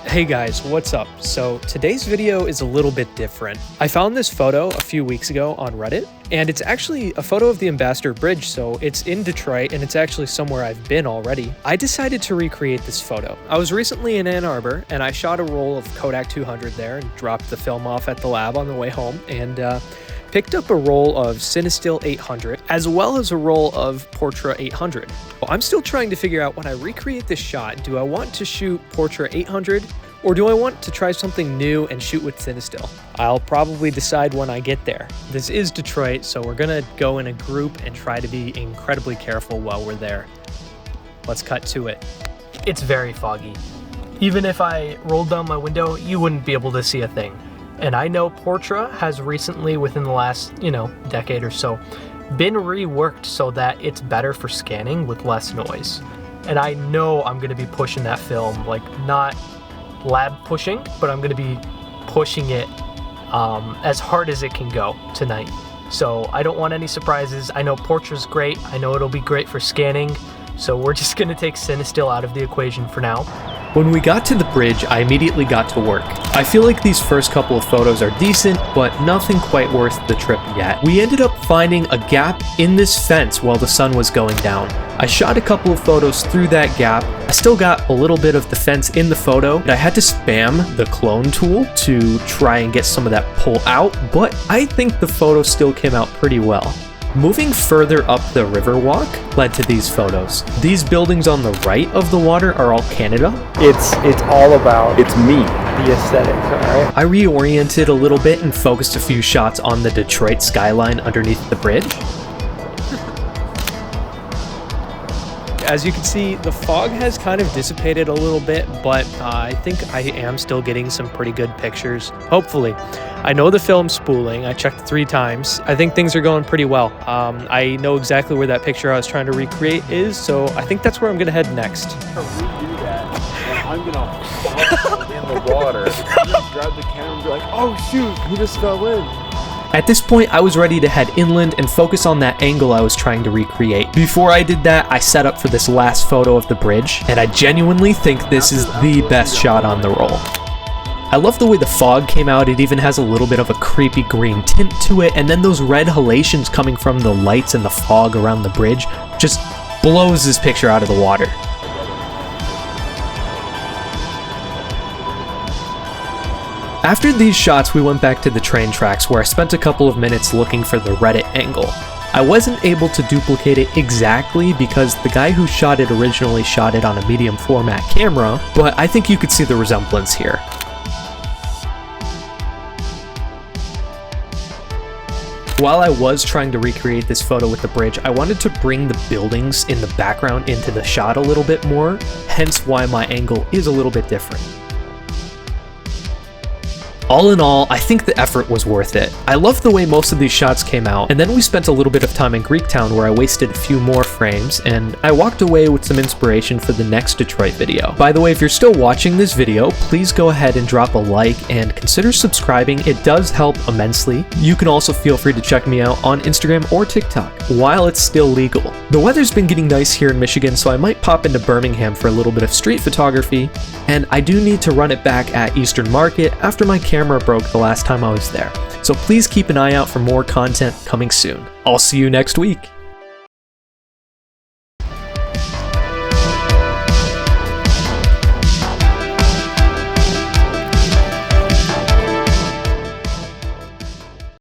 Hey guys, what's up? So today's video is a little bit different. I found this photo a few weeks ago on Reddit, and it's actually a photo of the Ambassador Bridge, so it's in Detroit and it's actually somewhere I've been already. I decided to recreate this photo. I was recently in Ann Arbor and I shot a roll of Kodak 200 there and dropped the film off at the lab on the way home, and picked up a roll of Cinestill 800 as well as a roll of Portra 800. Well, I'm still trying to figure out when I recreate this shot, do I want to shoot Portra 800 or do I want to try something new and shoot with Cinestill? I'll probably decide when I get there. This is Detroit, so we're gonna go in a group and try to be incredibly careful while we're there. Let's cut to it. It's very foggy. Even if I rolled down my window, you wouldn't be able to see a thing. And I know Portra has recently, within the last, decade or so, been reworked so that it's better for scanning with less noise. And I know I'm gonna be pushing that film, like not lab pushing, but I'm gonna be pushing it as hard as it can go tonight. So I don't want any surprises. I know Portra's great. I know it'll be great for scanning. So we're just gonna take Cinestill out of the equation for now. When we got to the bridge, I immediately got to work. I feel like these first couple of photos are decent, but nothing quite worth the trip yet. We ended up finding a gap in this fence while the sun was going down. I shot a couple of photos through that gap. I still got a little bit of the fence in the photo, and I had to spam the clone tool to try and get some of that pull out, but I think the photo still came out pretty well. Moving further up the Riverwalk led to these photos. These buildings on the right of the water are all Canada. It's all about, it's me, the aesthetics, alright? I reoriented a little bit and focused a few shots on the Detroit skyline underneath the bridge. As you can see, the fog has kind of dissipated a little bit, but I think I am still getting some pretty good pictures, hopefully. I know the film's spooling. I checked 3 times. I think things are going pretty well. I know exactly where that picture I was trying to recreate is, so I think that's where I'm gonna head next. To redo that, and I'm gonna fall in the water. I'm gonna grab the camera and be like, oh shoot, he just fell in. At this point, I was ready to head inland and focus on that angle I was trying to recreate. Before I did that, I set up for this last photo of the bridge, and I genuinely think this is the best shot on the roll. I love the way the fog came out. It even has a little bit of a creepy green tint to it, and then those red halations coming from the lights and the fog around the bridge just blows this picture out of the water. After these shots, we went back to the train tracks where I spent a couple of minutes looking for the Reddit angle. I wasn't able to duplicate it exactly because the guy who shot it originally shot it on a medium format camera, but I think you could see the resemblance here. While I was trying to recreate this photo with the bridge, I wanted to bring the buildings in the background into the shot a little bit more, hence why my angle is a little bit different. All in all, I think the effort was worth it. I loved the way most of these shots came out, and then we spent a little bit of time in Greektown where I wasted a few more frames, and I walked away with some inspiration for the next Detroit video. By the way, if you're still watching this video, please go ahead and drop a like and consider subscribing. It does help immensely. You can also feel free to check me out on Instagram or TikTok while it's still legal. The weather's been getting nice here in Michigan, so I might pop into Birmingham for a little bit of street photography, and I do need to run it back at Eastern Market after my camera broke the last time I was there. So please keep an eye out for more content coming soon. I'll see you next week.